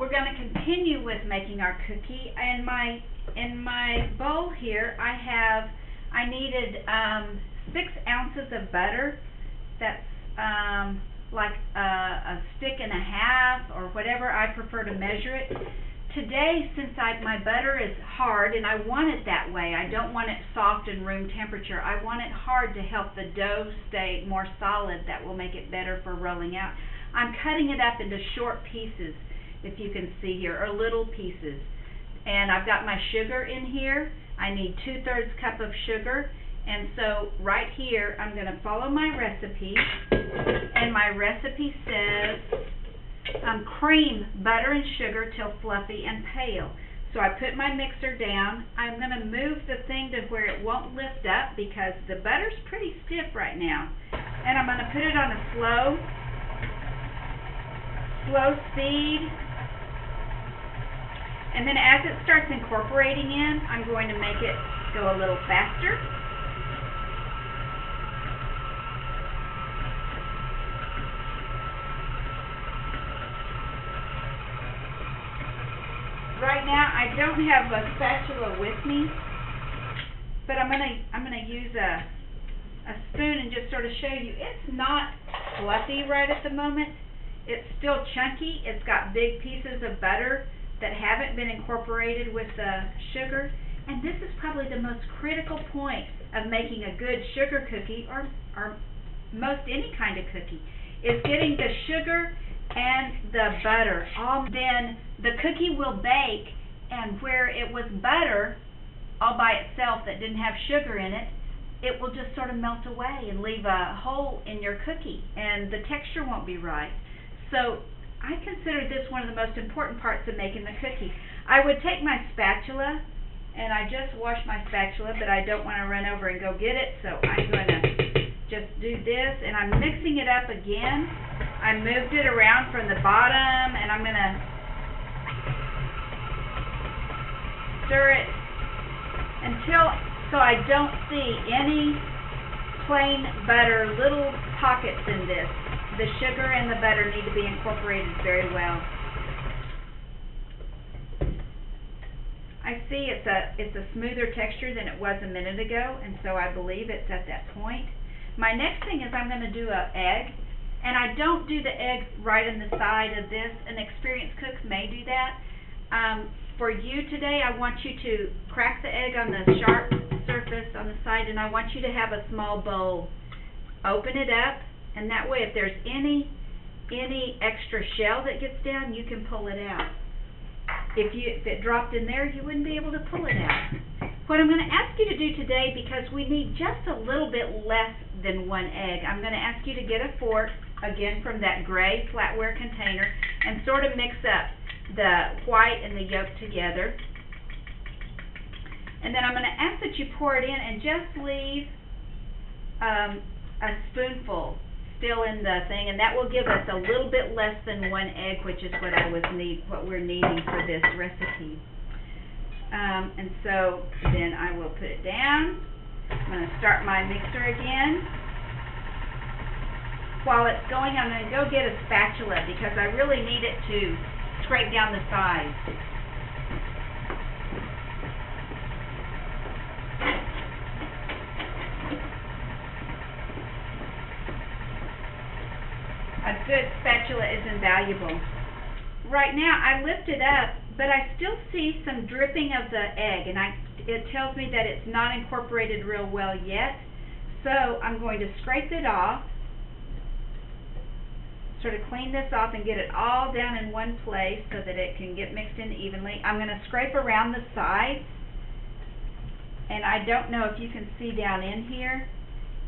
we're going to continue with making our cookie. In my bowl here, I needed 6 ounces of butter. That's like a stick and a half, or whatever I prefer to measure it. Today, since my butter is hard, and I want it that way, I don't want it soft and room temperature. I want it hard to help the dough stay more solid. That will make it better for rolling out. I'm cutting it up into short pieces, if you can see here, or little pieces. And I've got my sugar in here. I need 2/3 cup of sugar. And so right here, I'm going to follow my recipe. And my recipe says cream butter and sugar till fluffy and pale. So I put my mixer down. I'm going to move the thing to where it won't lift up because the butter's pretty stiff right now. And I'm going to put it on a slow speed. And then as it starts incorporating in, I'm going to make it go a little faster. Right now, I don't have a spatula with me, but I'm gonna use a spoon and just sort of show you. It's not fluffy right at the moment. It's still chunky. It's got big pieces of butter that haven't been incorporated with the sugar. And this is probably the most critical point of making a good sugar cookie, or most any kind of cookie, is getting the sugar and the butter. Then the cookie will bake, and where it was butter all by itself that didn't have sugar in it, it will just sort of melt away and leave a hole in your cookie, and the texture won't be right. So I consider this one of the most important parts of making the cookie. I would take my spatula, and I just washed my spatula, but I don't want to run over and go get it, so I'm going to just do this, and I'm mixing it up again. I moved it around from the bottom, and I'm going to stir it so I don't see any plain butter, little pockets in this. The sugar and the butter need to be incorporated very well. I see it's a smoother texture than it was a minute ago, and so I believe it's at that point. My next thing is I'm going to do an egg, and I don't do the egg right on the side of this. An experienced cook may do that. For you today, I want you to crack the egg on the sharp surface on the side, and I want you to have a small bowl. Open it up, and that way if there's any extra shell that gets down, you can pull it out. If it dropped in there, you wouldn't be able to pull it out. What I'm going to ask you to do today, because we need just a little bit less than 1 egg, I'm going to ask you to get a fork, again from that gray flatware container, and sort of mix up the white and the yolk together. And then I'm going to ask that you pour it in and just leave a spoonful still in the thing, and that will give us a little bit less than 1 egg, which is what we're needing for this recipe. And so then I will put it down. I'm going to start my mixer again. While it's going, I'm going to go get a spatula because I really need it to scrape down the sides. A good spatula is invaluable. Right now, I lift it up, but I still see some dripping of the egg, and it tells me that it's not incorporated real well yet. So I'm going to scrape it off, sort of clean this off and get it all down in one place so that it can get mixed in evenly. I'm going to scrape around the sides, and I don't know if you can see down in here,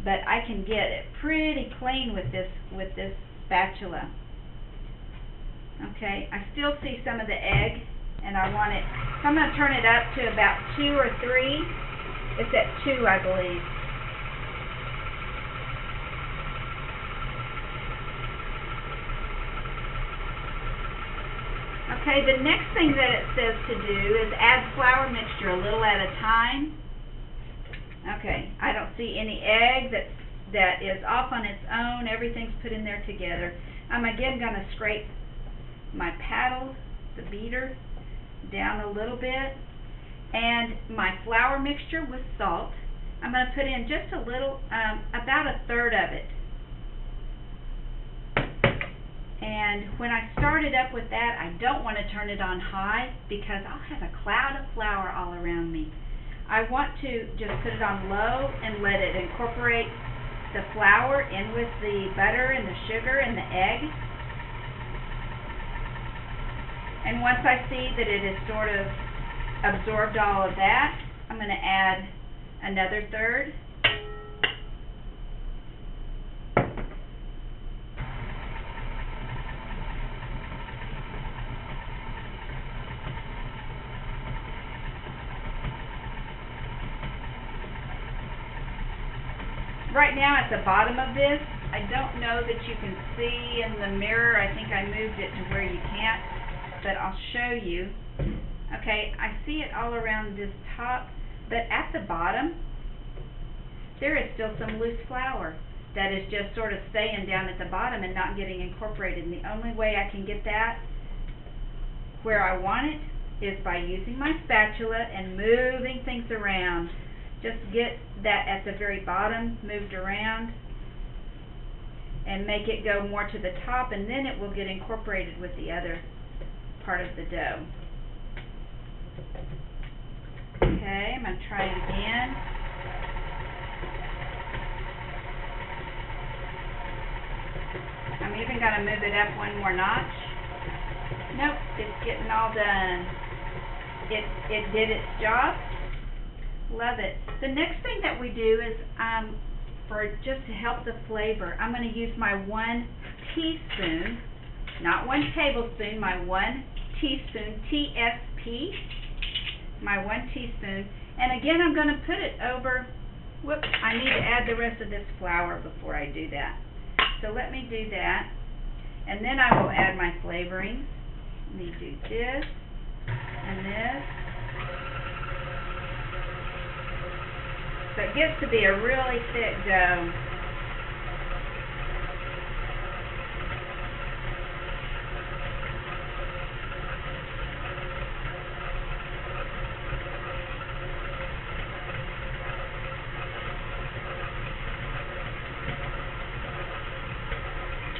but I can get it pretty clean with this spatula. Okay, I still see some of the egg, and I want it, so I'm going to turn it up to about 2 or 3. It's at 2, I believe. Okay, the next thing that it says to do is add flour mixture a little at a time. Okay, I don't see any egg that is off on its own. Everything's put in there together. I'm again going to scrape my paddle the beater down a little bit. And my flour mixture with salt, I'm going to put in just a little, about a third of it. And when I start it up with that, I don't want to turn it on high because I'll have a cloud of flour all around me. I want to just put it on low and let it incorporate the flour in with the butter and the sugar and the egg. And once I see that it has sort of absorbed all of that, I'm going to add another third. Right now at the bottom of this, I don't know that you can see in the mirror. I think I moved it to where you can't, but I'll show you. Okay, I see it all around this top, but at the bottom, there is still some loose flour that is just sort of staying down at the bottom and not getting incorporated. And the only way I can get that where I want it is by using my spatula and moving things around. Just get that at the very bottom moved around and make it go more to the top, and then it will get incorporated with the other part of the dough. Okay, I'm going to try it again. I'm even going to move it up one more notch. Nope, it's getting all done. It did its job. Love it. The next thing that we do is, for just to help the flavor, I'm going to use my 1 teaspoon, not 1 tablespoon, my 1 teaspoon, TSP, my 1 teaspoon. And again, I'm going to put it over, whoops, I need to add the rest of this flour before I do that. So let me do that. And then I will add my flavorings. Let me do this and this. So it gets to be a really thick dough.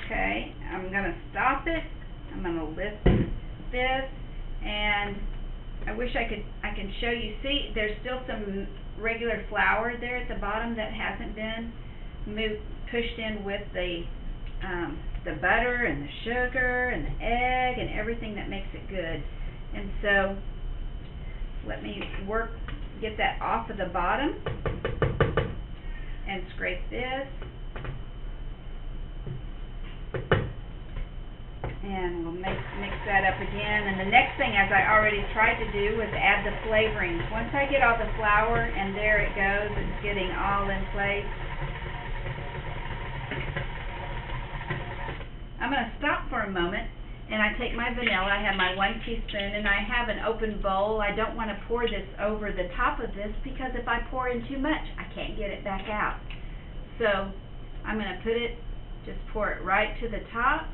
Okay, I'm going to stop it. I'm going to lift this, and I wish I can show you. See, there's still some regular flour there at the bottom that hasn't been pushed in with the butter and the sugar and the egg and everything that makes it good. And so let me get that off of the bottom and scrape this. And we'll mix that up again. And the next thing, as I already tried to do, was add the flavorings. Once I get all the flour, and there it goes, it's getting all in place. I'm going to stop for a moment, and I take my vanilla. I have my 1 teaspoon, and I have an open bowl. I don't want to pour this over the top of this, because if I pour in too much, I can't get it back out. So I'm going to just pour it right to the top.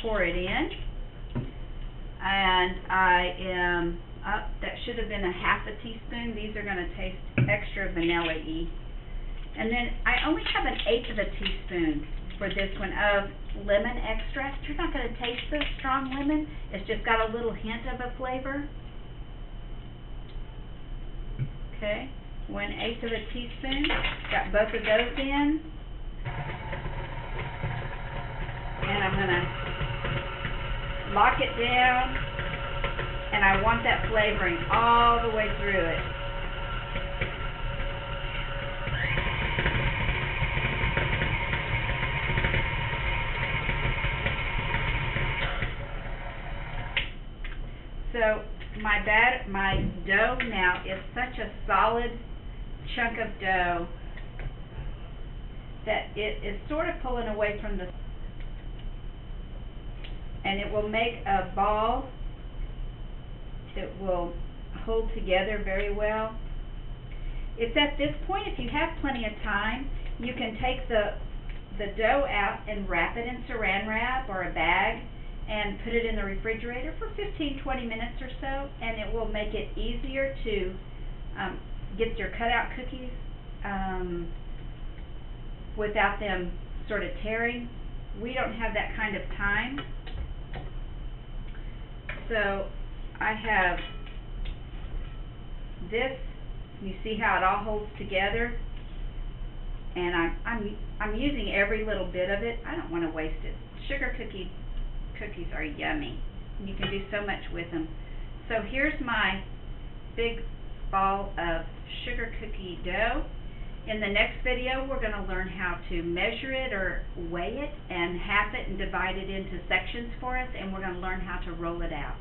Pour it in, and I am up. That should have been a ½ teaspoon. These are going to taste extra vanilla-y. And then I only have an 1/8 of a teaspoon for this one of lemon extract. You're not going to taste the strong lemon. It's just got a little hint of a flavor. Okay, 1/8 of a teaspoon. Got both of those in, and I'm going to lock it down, and I want that flavoring all the way through it. So my dough now is such a solid chunk of dough that it is sort of pulling away from the, and it will make a ball that will hold together very well. It's at this point, if you have plenty of time, you can take the dough out and wrap it in saran wrap or a bag and put it in the refrigerator for 15-20 minutes or so, and it will make it easier to get your cutout cookies without them sort of tearing. We don't have that kind of time, so I have this. You see how it all holds together, and I'm using every little bit of it. I don't want to waste it. Sugar cookies are yummy. You can do so much with them. So here's my big ball of sugar cookie dough. In the next video, we're going to learn how to measure it or weigh it and half it and divide it into sections for us, and we're going to learn how to roll it out.